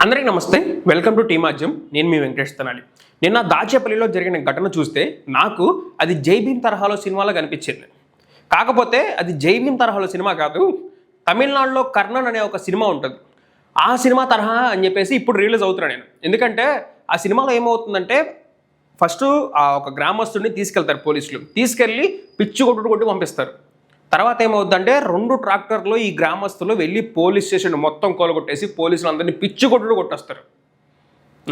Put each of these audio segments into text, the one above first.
అందరికీ నమస్తే, welcome to tea మాధ్యం. నేను మీ వెంకటేష్ తెనాలి. నిన్న దాచేపల్లిలో జరిగిన ఘటన చూస్తే నాకు అది జై భీమ్ తరహాలో సినిమాలో కనిపించింది. కాకపోతే అది జై భీమ్ తరహాలో సినిమా కాదు, తమిళనాడులో కర్ణన్ అనే ఒక సినిమా ఉంటుంది. ఆ సినిమా తరహా అని చెప్పేసి ఇప్పుడు రిలీజ్ అవుతున్నాను నేను. ఎందుకంటే ఆ సినిమాలో ఏమవుతుందంటే ఫస్ట్ ఒక గ్రామస్తుడిని తీసుకెళ్తారు పోలీసులు. తీసుకెళ్ళి పిచ్చి కొట్టి పంపిస్తారు. తర్వాత ఏమవుతుందంటే 2 ట్రాక్టర్లు ఈ గ్రామస్తులు వెళ్ళి పోలీస్ స్టేషన్ మొత్తం కోలగొట్టేసి పోలీసులు అందరినీ పిచ్చి కొట్టేస్తారు.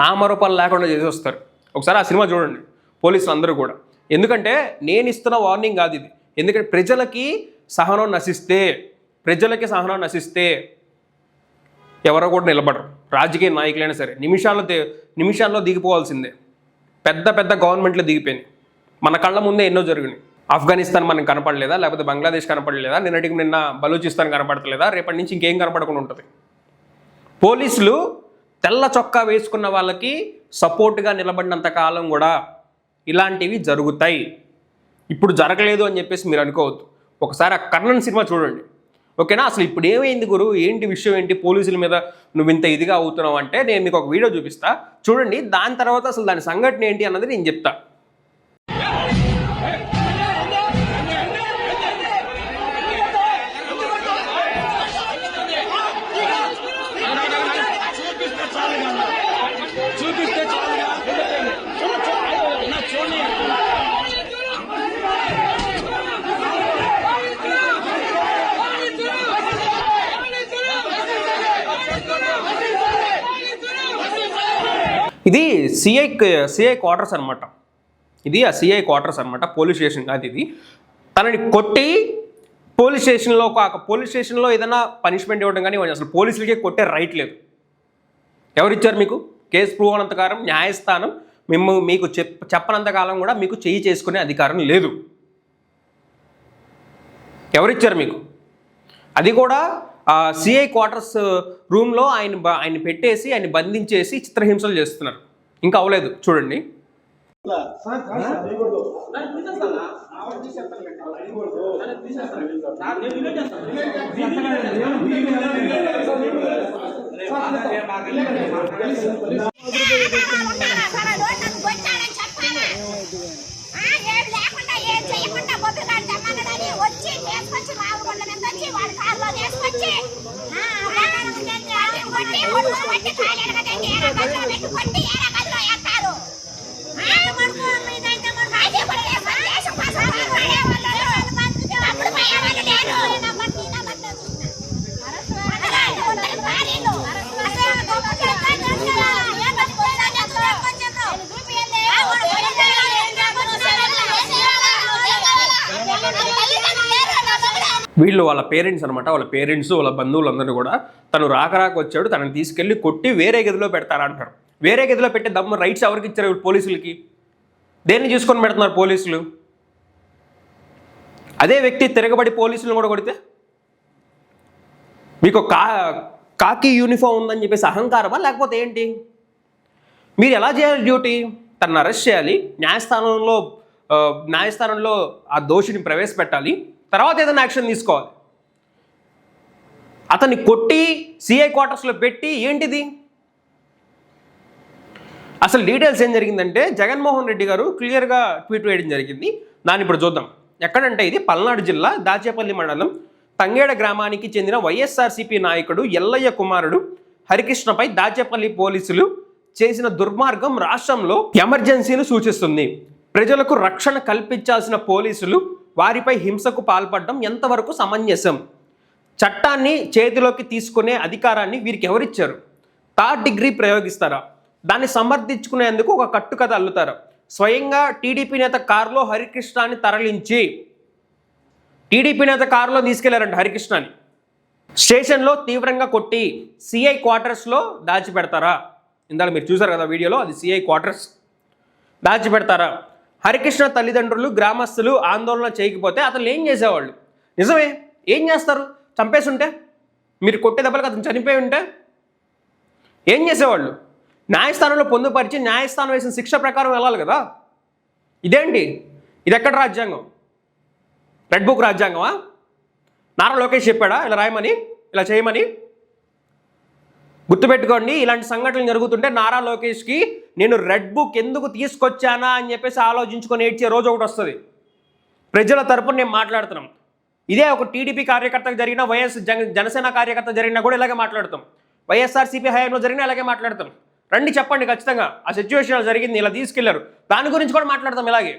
నామరూపాలు లేకుండా చేసి వస్తారు. ఒకసారి ఆ సినిమా చూడండి పోలీసులు అందరూ కూడా. ఎందుకంటే నేను ఇస్తున్న వార్నింగ్ కాదు ఇది. ఎందుకంటే ప్రజలకి సహనం నశిస్తే ఎవరో కూడా నిలబడరు. రాజకీయ నాయకులైనా సరే నిమిషాల్లో దిగిపోవాల్సిందే. పెద్ద గవర్నమెంట్లు దిగిపోయినాయి. మన కళ్ళ ముందే ఎన్నో జరిగినాయి. ఆఫ్ఘనిస్తాన్ మనకు కనపడలేదా, లేకపోతే బంగ్లాదేశ్ కనపడలేదా, నిన్న బలూచిస్తాన్ కనపడతలేదా, రేపటి నుంచి ఇంకేం కనపడకుండా ఉంటుంది. పోలీసులు తెల్ల చొక్కా వేసుకున్న వాళ్ళకి సపోర్ట్గా నిలబడినంత కాలం కూడా ఇలాంటివి జరుగుతాయి. ఇప్పుడు జరగలేదు అని చెప్పేసి మీరు అనుకోవద్దు. ఒకసారి ఆ కర్ణన్ సినిమా చూడండి, ఓకేనా? అసలు ఇప్పుడు ఏమైంది గురు, ఏంటి విషయం, ఏంటి పోలీసుల మీద నువ్వు ఇంత ఇదిగా అవుతున్నావు అంటే నేను మీకు ఒక వీడియో చూపిస్తా చూడండి. దాని తర్వాత అసలు దాని సంఘటన ఏంటి అన్నది నేను చెప్తా. ఇది సిఐ క్వార్టర్స్ అనమాట. ఇది ఆ సిఐ క్వార్టర్స్ అనమాట, పోలీస్ స్టేషన్ కాదు ఇది. తనని కొట్టి పోలీస్ స్టేషన్లో ఏదైనా పనిష్మెంట్ ఇవ్వడం కానీ అసలు పోలీసులకే కొట్టే రైట్ లేదు. ఎవరిచ్చారు మీకు? కేసు ప్రూవ్ అనంతకాలం న్యాయస్థానం మీకు చెప్పనంతకాలం కూడా మీకు చెయ్యి చేసుకునే అధికారం లేదు. ఎవరిచ్చారు మీకు? అది కూడా సిఐ క్వార్టర్స్ రూమ్లో ఆయన పెట్టేసి ఆయన బంధించేసి చిత్రహింసలు చేస్తున్నారు. ఇంకా అవ్వలేదు చూడండి. వీళ్ళు వాళ్ళ పేరెంట్స్ అనమాట. వాళ్ళ పేరెంట్స్ వాళ్ళ బంధువులందరూ కూడా తను రాక వచ్చాడు, తనని తీసుకెళ్ళి కొట్టి వేరే గదిలో పెడతారంటారు. వేరే గదిలో పెట్టే దమ్ము రైట్స్ ఎవరికి ఇచ్చారు? పోలీసులకి. దేన్ని చూసుకొని పెడుతున్నారు పోలీసులు? అదే వ్యక్తి తిరగబడి పోలీసులను కూడా కొడితే మీకు కాకి యూనిఫామ్ ఉందని చెప్పేసి అహంకారమా లేకపోతే ఏంటి? మీరు ఎలా చేయాలి డ్యూటీ? తనను అరెస్ట్ చేయాలి, న్యాయస్థానంలో ఆ దోషిని ప్రవేశపెట్టాలి, తర్వాత ఏదైనా యాక్షన్ తీసుకోవాలి. అతన్ని కొట్టి సిఐ క్వార్టర్స్లో పెట్టి ఏంటిది? అసలు డీటెయిల్స్ ఏం జరిగిందంటే జగన్మోహన్ రెడ్డి గారు క్లియర్గా ట్వీట్ వేయడం జరిగింది. దాన్ని ఇప్పుడు చూద్దాం. ఎక్కడంటే ఇది పల్నాడు జిల్లా దాచేపల్లి మండలం తంగేడ గ్రామానికి చెందిన వైఎస్ఆర్సీపీ నాయకుడు ఎల్లయ్య కుమారుడు హరికృష్ణపై దాచేపల్లి పోలీసులు చేసిన దుర్మార్గం రాష్ట్రంలో ఎమర్జెన్సీని సూచిస్తుంది. ప్రజలకు రక్షణ కల్పించాల్సిన పోలీసులు వారిపై హింసకు పాల్పడడం ఎంతవరకు సమంజసం? చట్టాన్ని చేతిలోకి తీసుకునే అధికారాన్ని వీరికి ఎవరిచ్చారు? 3rd degree ప్రయోగిస్తారా? దాన్ని సమర్థించుకునేందుకు ఒక కట్టుకథ అల్లుతారా? స్వయంగా టీడీపీ నేత కారులో హరికృష్ణాన్ని తరలించి టీడీపీ నేత కారులో తీసుకెళ్లారంట హరికృష్ణాన్ని. స్టేషన్లో తీవ్రంగా కొట్టి సిఐ క్వార్టర్స్లో దాచిపెడతారా? ఇందాక మీరు చూసారు కదా వీడియోలో, అది సిఐ క్వార్టర్స్. దాచిపెడతారా? హరికృష్ణ తల్లిదండ్రులు గ్రామస్తులు ఆందోళన చేయకపోతే అతను ఏం చేసేవాళ్ళు? నిజమే, ఏం చేస్తారు? చంపేసి ఉంటే, మీరు కొట్టే దెబ్బలకు అతను చనిపోయి ఉంటే ఏం చేసేవాళ్ళు? న్యాయస్థానంలో పొందుపరిచి న్యాయస్థానం వేసిన శిక్ష ప్రకారం వెళ్ళాలి కదా. ఇదేంటి? ఇది ఎక్కడ రాజ్యాంగం? రెడ్ బుక్ రాజ్యాంగమా? నారా లోకేష్ చెప్పాడా ఇలా రాయమని, ఇలా చేయమని? గుర్తుపెట్టుకోండి, ఇలాంటి సంఘటనలు జరుగుతుంటే నారా లోకేష్కి నేను రెడ్ బుక్ ఎందుకు తీసుకొచ్చానా అని చెప్పేసి ఆలోచించుకొని ఏడ్చే రోజు ఒకటి వస్తుంది. ప్రజల తరపున నేను మాట్లాడుతున్నాం. ఇదే ఒక టీడీపీ కార్యకర్తకు జరిగిన జనసేన కార్యకర్త జరిగినా కూడా ఇలాగే మాట్లాడతాం. వైఎస్ఆర్సీపీ హయాంలో జరిగినా ఇలాగే మాట్లాడతాం. రండి చెప్పండి ఖచ్చితంగా ఆ సిచ్యువేషన్ జరిగింది, ఇలా తీసుకెళ్లారు, దాని గురించి కూడా మాట్లాడతాం ఇలాగే.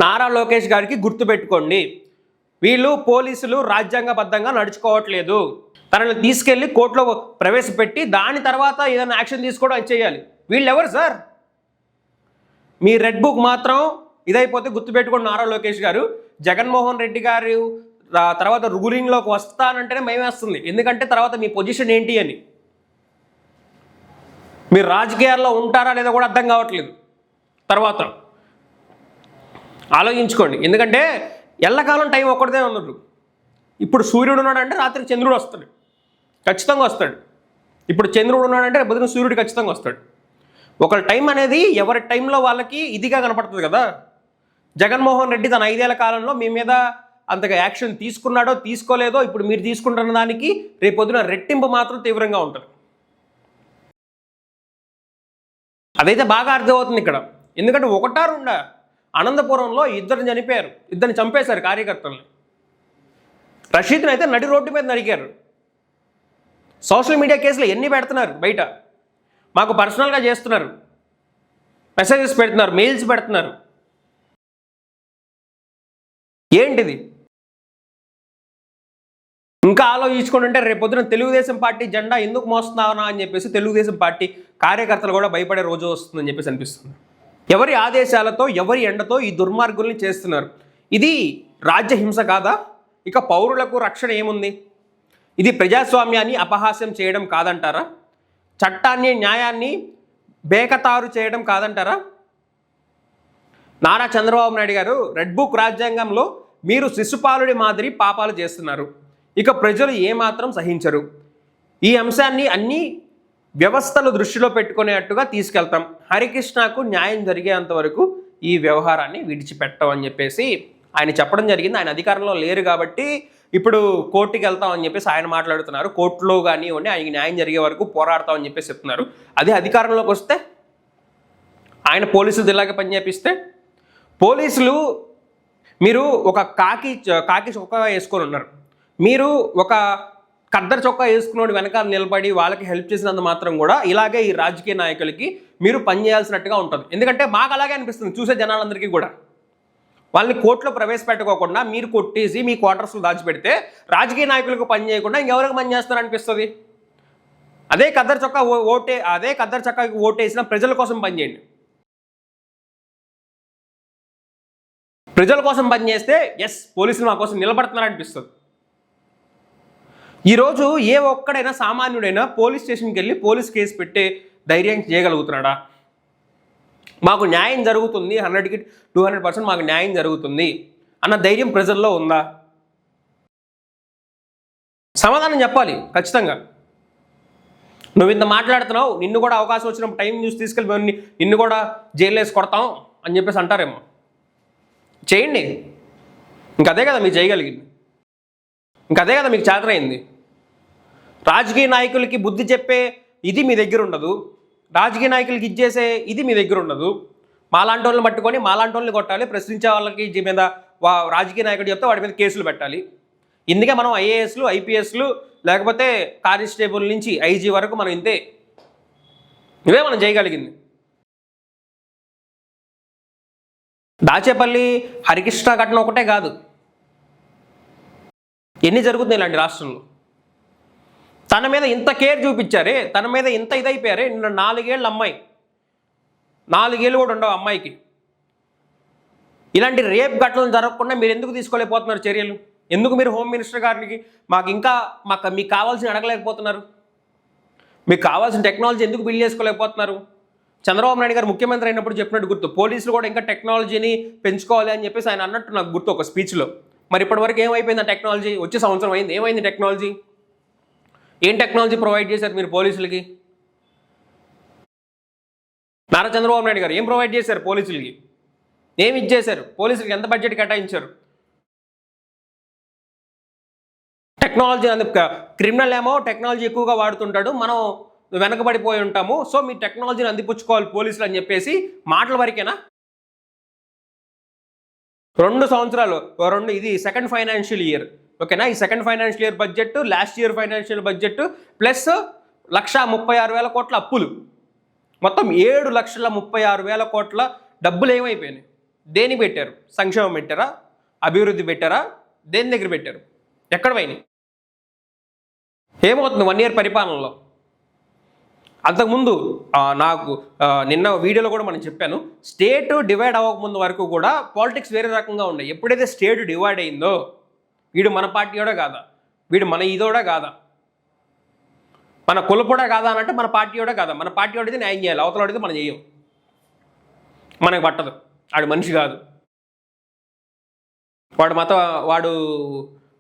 నారా లోకేష్ గారికి గుర్తుపెట్టుకోండి, వీళ్ళు పోలీసులు రాజ్యాంగబద్ధంగా నడుచుకోవట్లేదు. తనని తీసుకెళ్లి కోర్టులో ప్రవేశపెట్టి దాని తర్వాత ఏదైనా యాక్షన్ తీసుకోవడం చేయాలి. వీళ్ళు ఎవరు సార్? మీ రెడ్ బుక్ మాత్రం ఇదైపోతే గుర్తుపెట్టుకోండి నారా లోకేష్ గారు. జగన్మోహన్ రెడ్డి గారు తర్వాత రూలింగ్లోకి వస్తానంటేనే భయమేస్తుంది. ఎందుకంటే తర్వాత మీ పొజిషన్ ఏంటి అని, మీరు రాజకీయాల్లో ఉంటారా లేదా కూడా అర్థం కావట్లేదు. తర్వాత ఆలోచించుకోండి, ఎందుకంటే ఎల్లకాలం టైం ఒక్కడిదే ఉండదు. ఇప్పుడు సూర్యుడు ఉన్నాడంటే రాత్రికి చంద్రుడు వస్తాడు, ఖచ్చితంగా వస్తాడు. ఇప్పుడు చంద్రుడు ఉన్నాడంటే పొద్దున సూర్యుడు ఖచ్చితంగా వస్తాడు. ఒకళ్ళ టైం అనేది ఎవరి టైంలో వాళ్ళకి ఇదిగా కనపడుతుంది కదా. జగన్మోహన్ రెడ్డి తన 5 ఏళ్ల కాలంలో మీ మీద అంతగా యాక్షన్ తీసుకున్నాడో తీసుకోలేదో, ఇప్పుడు మీరు తీసుకుంటున్న దానికి రేపు పొద్దున రెట్టింపు మాత్రం తీవ్రంగా ఉంటుంది. అదైతే బాగా అర్థమవుతుంది ఇక్కడ. ఎందుకంటే ఒకటా రెండా, అనంతపురంలో ఇద్దరిని చనిపోయారు, ఇద్దరిని చంపేశారు కార్యకర్తల్ని. రషీద్ని అయితే నడి రోడ్డు మీద నరికారు. సోషల్ మీడియా కేసులు ఎన్ని పెడుతున్నారు బయట, మాకు పర్సనల్గా చేస్తున్నారు, మెసేజెస్ పెడుతున్నారు, మెయిల్స్ పెడుతున్నారు. ఏంటిది? ఇంకా ఆలోచించుకుంటుంటే రేపు పొద్దున తెలుగుదేశం పార్టీ జెండా ఎందుకు మోస్తున్నావునా అని చెప్పేసి తెలుగుదేశం పార్టీ కార్యకర్తలు కూడా భయపడే రోజు వస్తుందని చెప్పేసి అనిపిస్తుంది. ఎవరి ఆదేశాలతో ఎవరి ఎండతో ఈ దుర్మార్గుల్ని చేస్తున్నారు? ఇది రాజ్యహింస కాదా? ఇక పౌరులకు రక్షణ ఏముంది? ఇది ప్రజాస్వామ్యాన్ని అపహాస్యం చేయడం కాదంటారా? చట్టాన్ని న్యాయాన్ని బేఖతారు చేయడం కాదంటారా? నారా చంద్రబాబు నాయుడు గారు, రెడ్ బుక్ రాజ్యాంగంలో మీరు శిశుపాలుడి మాదిరి పాపాలు చేస్తున్నారు, ఇక ప్రజలు ఏమాత్రం సహించరు. ఈ అంశాన్ని అన్ని వ్యవస్థలు దృష్టిలో పెట్టుకునేట్టుగా తీసుకెళ్తాం. హరికృష్ణకు న్యాయం జరిగేంత వరకు ఈ వ్యవహారాన్ని విడిచిపెట్టమని చెప్పేసి ఆయన చెప్పడం జరిగింది. ఆయన అధికారంలో లేరు కాబట్టి ఇప్పుడు కోర్టుకి వెళ్తామని చెప్పేసి ఆయన మాట్లాడుతున్నారు. కోర్టులో కానివ్వండి ఆయనకి న్యాయం జరిగే వరకు పోరాడతామని చెప్పేసి చెప్తున్నారు. అదే అధికారంలోకి వస్తే ఆయన పోలీసులు ఇలాగే పనిచేపిస్తే, పోలీసులు మీరు ఒక కాకి చొక్కా వేసుకొని ఉన్నారు, మీరు ఒక ఖద్దరు చొక్కా వేసుకున్నోడు వెనకాల నిలబడి వాళ్ళకి హెల్ప్ చేసినంత మాత్రం కూడా ఇలాగే ఈ రాజకీయ నాయకులకి మీరు పనిచేయాల్సినట్టుగా ఉంటుంది. ఎందుకంటే మాకు అలాగే అనిపిస్తుంది, చూసే జనాలందరికీ కూడా. వాళ్ళని కోర్టులో ప్రవేశపెట్టుకోకుండా మీరు కొట్టేసి మీ క్వార్టర్స్లో దాచిపెడితే రాజకీయ నాయకులకు పని చేయకుండా ఇంకెవరికి పని చేస్తారు అనిపిస్తుంది. అదే ఖద్దరు చొక్కాకి ఓటేసిన ప్రజల కోసం పనిచేయండి. ప్రజల కోసం పనిచేస్తే ఎస్ పోలీసులు మా కోసం నిలబడుతున్నారు అనిపిస్తుంది. ఈరోజు ఏ ఒక్కడైనా సామాన్యుడైనా పోలీస్ స్టేషన్కి వెళ్ళి పోలీస్ కేసు పెట్టే ధైర్యం చేయగలుగుతున్నాడా? మాకు న్యాయం జరుగుతుంది, 100కి 200% మాకు న్యాయం జరుగుతుంది అన్న ధైర్యం ప్రజల్లో ఉందా? సమాధానం చెప్పాలి ఖచ్చితంగా. నువ్వు ఇంత మాట్లాడుతున్నావు, నిన్ను కూడా అవకాశం వచ్చినప్పుడు టైం చూసి తీసుకెళ్ళి నిన్ను కూడా జైలు వేసి కొడతాం అని చెప్పేసి అంటారేమో. చేయండి, ఇంకదే కదా మీరు చేయగలిగింది, ఇంకదే కదా మీకు చేతనైంది. రాజకీయ నాయకులకి బుద్ధి చెప్పే ఇది మీ దగ్గర ఉండదు, రాజకీయ నాయకులకి ఇచ్చేసే ఇది మీ దగ్గర ఉండదు. మాలాంటి వాళ్ళని పట్టుకొని మాలాంటి వాళ్ళని కొట్టాలి, ప్రశ్నించే వాళ్ళకి మీద రాజకీయ నాయకుడు చెప్తే వాడి మీద కేసులు పెట్టాలి. ఇందుకే మనం ఐఏఎస్లు, ఐపీఎస్లు, లేకపోతే కానిస్టేబుల్ నుంచి ఐజీ వరకు మనం ఇంతే, ఇవే మనం చేయగలిగింది. దాచేపల్లి హరికృష్ణ ఘటన ఒకటే కాదు, ఎన్ని జరుగుతున్నాయి ఇలాంటి రాష్ట్రంలో. తన మీద ఇంత కేర్ చూపించారే, తన మీద ఇంత ఇదైపోయారే. నిన్న 4 ఏళ్ళ అమ్మాయి, 4 ఏళ్ళు కూడా ఉండవు అమ్మాయికి. ఇలాంటి రేప్ ఘటనలు జరగకుండా మీరు ఎందుకు తీసుకోలేకపోతున్నారు చర్యలు? ఎందుకు మీరు హోమ్ మినిస్టర్ గారికి మీకు కావాల్సిన అడగలేకపోతున్నారు? మీకు కావాల్సిన టెక్నాలజీ ఎందుకు బిల్డ్ చేసుకోలేకపోతున్నారు? చంద్రబాబు నాయుడు గారు ముఖ్యమంత్రి అయినప్పుడు చెప్పినట్టు గుర్తు, పోలీసులు కూడా ఇంకా టెక్నాలజీని పెంచుకోవాలి అని చెప్పేసి ఆయన అన్నట్టు నాకు గుర్తు ఒక స్పీచ్లో. మరి ఇప్పటివరకు ఏమైపోయింది ఆ టెక్నాలజీ? వచ్చే సంవత్సరం అయింది, ఏమైంది టెక్నాలజీ? ఏం టెక్నాలజీ ప్రొవైడ్ చేశారు మీరు పోలీసులకి? నారా చంద్రబాబు నాయుడు గారు ఏం ప్రొవైడ్ చేశారు పోలీసులకి? ఏమి ఇచ్చేశారు? పోలీసులకి ఎంత బడ్జెట్ కేటాయించారు? టెక్నాలజీ క్రిమినల్ ఏమో టెక్నాలజీ ఎక్కువగా వాడుతుంటాడు, మనం వెనకబడిపోయి ఉంటాము, సో మీ టెక్నాలజీని అందిపుచ్చుకోవాలి పోలీసులు అని చెప్పేసి మాటల వరకేనా? 2 సంవత్సరాలు ఇది సెకండ్ ఫైనాన్షియల్ ఇయర్, ఓకేనా? ఈ second financial year budget, last year financial budget plus 1,36,000 కోట్ల అప్పులు, మొత్తం 7,36,000 కోట్ల డబ్బులు ఏమైపోయినాయి? దేని పెట్టారు? సంక్షేమం పెట్టారా? అభివృద్ధి పెట్టారా? దేని దగ్గర పెట్టారు? ఎక్కడ పోయినాయి? ఏమవుతుంది 1 ఇయర్ పరిపాలనలో? అంతకుముందు నాకు నిన్న వీడియోలో కూడా మనం చెప్పాను, స్టేట్ డివైడ్ అవ్వకముందు వరకు కూడా పాలిటిక్స్ వేరే రకంగా ఉన్నాయి. ఎప్పుడైతే స్టేట్ డివైడ్ అయిందో, వీడు మన పార్టీయోడా కాదా, వీడు మన ఇదోడా కాదా, మన కులపోడా కాదా అని అంటే మన పార్టీయోడా కాదా, మన పార్టీ వాడితే న్యాయం చేయాలి, అవతల వాడితే మనం చేయం, మనకు పట్టదు, వాడు మనిషి కాదు, వాడు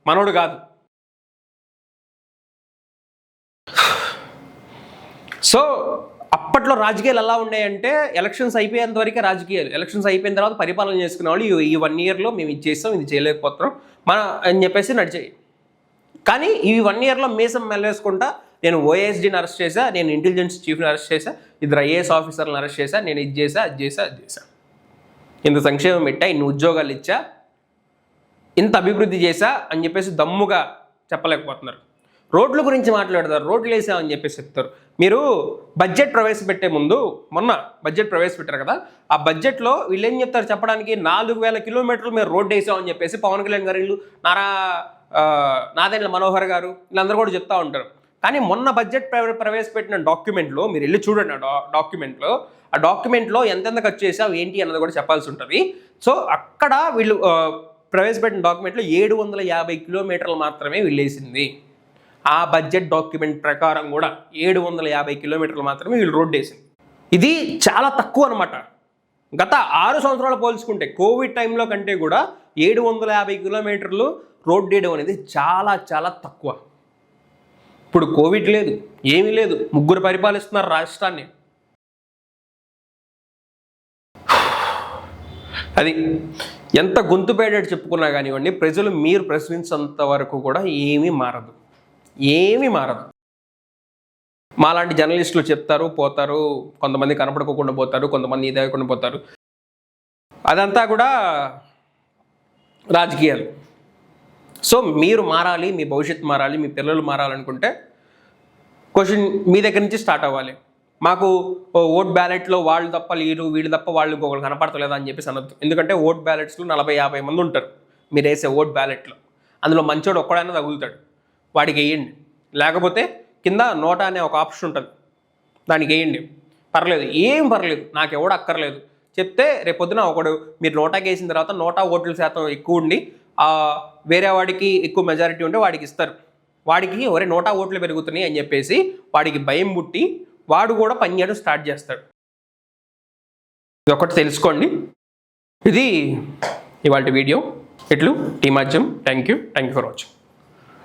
మనోడు కాదు. సో అప్పట్లో రాజకీయాలు ఎలా ఉన్నాయంటే, ఎలక్షన్స్ అయిపోయేంత వరకే రాజకీయాలు, ఎలక్షన్స్ అయిపోయిన తర్వాత పరిపాలన చేసుకునే వాళ్ళు ఈ 1 ఇయర్లో మేము ఇది చేస్తాం, ఇది చేయలేకపోతున్నాం అని చెప్పేసి నడిచాయి. కానీ ఈ 1 ఇయర్లో మీసం మెల్లేసుకుంటా, నేను ఓఎస్డీని అరెస్ట్ చేశా, నేను ఇంటెలిజెన్స్ చీఫ్ని అరెస్ట్ చేశా, 2 ఐఏఎస్ ఆఫీసర్లను అరెస్ట్ చేశా, నేను ఇది చేశా, అది చేశా, ఇంత సంక్షేమం పెట్టా, ఇన్ని ఉద్యోగాలు ఇచ్చా, ఇంత అభివృద్ధి చేశా అని చెప్పేసి దమ్ముగా చెప్పలేకపోతున్నారు. రోడ్ల గురించి మాట్లాడతారు, రోడ్లు వేసామని చెప్పేసి చెప్తారు. మీరు బడ్జెట్ ప్రవేశపెట్టే ముందు, మొన్న బడ్జెట్ ప్రవేశపెట్టారు కదా, ఆ బడ్జెట్లో వీళ్ళు ఏం చెప్తారు చెప్పడానికి, 4,000 కిలోమీటర్లు మేము రోడ్డు వేసామని చెప్పేసి పవన్ కళ్యాణ్ గారు, వీళ్ళు నాదెండ్ల మనోహర్ గారు వీళ్ళందరూ కూడా చెప్తూ ఉంటారు. కానీ మొన్న బడ్జెట్ ప్రవేశపెట్టిన డాక్యుమెంట్లో మీరు వెళ్ళి చూడండి, ఆ డాక్యుమెంట్లో ఎంతెంత ఖర్చు చేసావు ఏంటి అన్నది కూడా చెప్పాల్సి ఉంటుంది. సో అక్కడ వీళ్ళు ప్రవేశపెట్టిన డాక్యుమెంట్లో 750 కిలోమీటర్లు మాత్రమే వెళ్ళేసింది. ఆ బడ్జెట్ డాక్యుమెంట్ ప్రకారం కూడా 750 కిలోమీటర్లు మాత్రమే వీళ్ళు రోడ్డు వేసింది. ఇది చాలా తక్కువ అనమాట. గత 6 సంవత్సరాలు పోల్చుకుంటే కోవిడ్ టైంలో కంటే కూడా 750 కిలోమీటర్లు రోడ్డు వేయడం అనేది చాలా చాలా తక్కువ. ఇప్పుడు కోవిడ్ లేదు, ఏమీ లేదు, 3 పరిపాలిస్తున్నారు రాష్ట్రాన్ని. అది ఎంత గొంతు పేడేటి చెప్పుకున్నా కానివ్వండి, ప్రజలు మీరు ప్రశ్నించేంత వరకు కూడా ఏమీ మారదు. మాలాంటి జర్నలిస్టులు చెప్తారు, పోతారు, కొంతమంది కనపడుకోకుండా పోతారు, కొంతమంది ఇదేయకుండా పోతారు. అదంతా కూడా రాజకీయాలు. సో మీరు మారాలి, మీ భవిష్యత్తు మారాలి, మీ పిల్లలు మారాలనుకుంటే క్వశ్చన్ మీ దగ్గర నుంచి స్టార్ట్ అవ్వాలి. మాకు ఓట్ బ్యాలెట్లో వాళ్ళు తప్ప వీళ్ళు తప్ప వాళ్ళు ఇంకొకరు కనపడతలేదా అని చెప్పేసి అనొద్దు. ఎందుకంటే ఓట్ బ్యాలెట్స్లో 40-50 మంది ఉంటారు. మీరు వేసే ఓట్ బ్యాలెట్లో అందులో మంచోడు ఒక్కడైనా తగులుతాడు, వాడికి వేయండి. లేకపోతే కింద నోటా అనే ఒక ఆప్షన్ ఉంటుంది, దానికి వేయండి. పర్లేదు, నాకు ఎవడు అక్కర్లేదు చెప్తే రేపొద్దున మీరు నోటాకి వేసిన తర్వాత నోటా ఓట్ల శాతం ఎక్కువ ఉండి వేరే వాడికి ఎక్కువ మెజారిటీ ఉంటే వాడికి ఇస్తారు. వాడికి నోటా ఓట్లు పెరుగుతున్నాయి అని చెప్పేసి వాడికి భయం పుట్టి వాడు కూడా పనిచేయడం స్టార్ట్ చేస్తాడు. ఇది ఒకటి తెలుసుకోండి. ఇది ఇవాళ వీడియో. టీమాజ్యం. Thank you for watching.